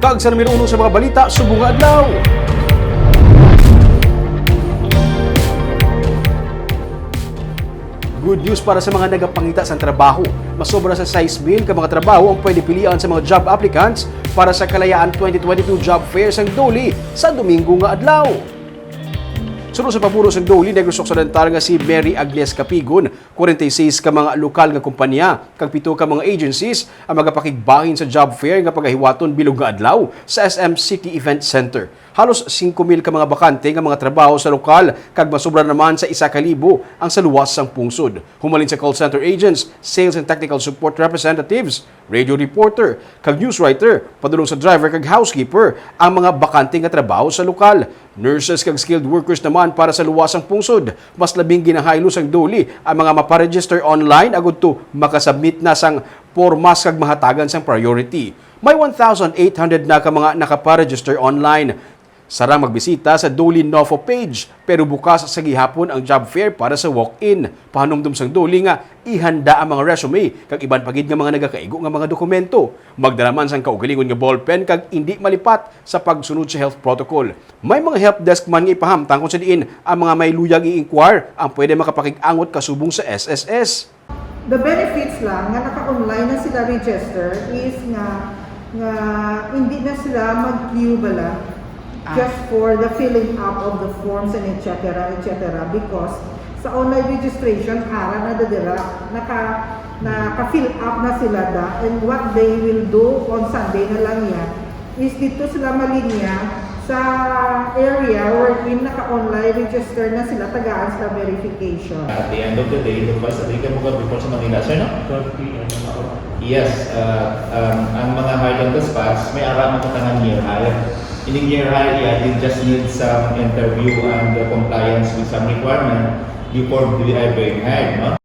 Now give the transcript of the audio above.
Kag sa numero 1 sa mga balita, subong nga adlaw. Good news para sa mga nagapangita sa trabaho. Masobra sa 6,000 ka mga trabaho ang pwede pilian sa mga job applicants para sa Kalayaan 2022 Job Fair sang Doli sa Domingo nga adlaw. Sunod sa paburo sang Doli, Negros Occidental nga si Mary Agnes Capigon, 46 ka mga lokal nga kumpanya, kag 7 ka mga agencies ang magapakigbahin sa job fair nga pagahiwaton bilog nga adlaw sa SM City Event Center. Halos 5,000 ka mga bakante nga mga trabaho sa lokal kag masobra naman sa 1,000 ang sa luwas sang pungsod. Humalin sa call center agents, sales and technical support representatives, radio reporter, kag news writer, padulong sa driver kag housekeeper ang mga bakante nga trabaho sa lokal. Nurses kag skilled workers naman para sa luwasang pungsod. Mas labing ginahaylo sang Doli ang mga maparegister online agud to makasubmit na sang pormas kag mahatagan sang priority. May 1,800 na ka mga nakaparegister online. Sarang magbisita sa Doli Nofo page pero bukas sa gihapon ang job fair para sa walk-in. Pahanumdum sang Doli nga ihanda ang mga resume kag iban pagid nga mga nagakaigo nga mga dokumento. Magdala man sang kaugalingon nga ballpen kag indi malipat sa pagsunod sa health protocol. May mga help desk man nga ipahamtang kung sa diin ang mga may luyag i-inquire ang pwede makapakig-angot kasubong sa SSS. The benefits lang nga naka-online na sila register is nga hindi na sila mag-queue bala just for the filling up of the forms and etc. because sa online registration ara na dadira naka-fill up na sila da, and what they will do on Sunday na lang yan is dito sila malinya sa area wherein naka-online register na sila tagaan sa verification. At the end of the day, the bus that they can move before sa Manila, sir, no? 12 p.m. Yes, ang mga Highland spots, may araman ko tangan year hire. In year hire, you just need some interview and compliance with some requirement before being hired, no?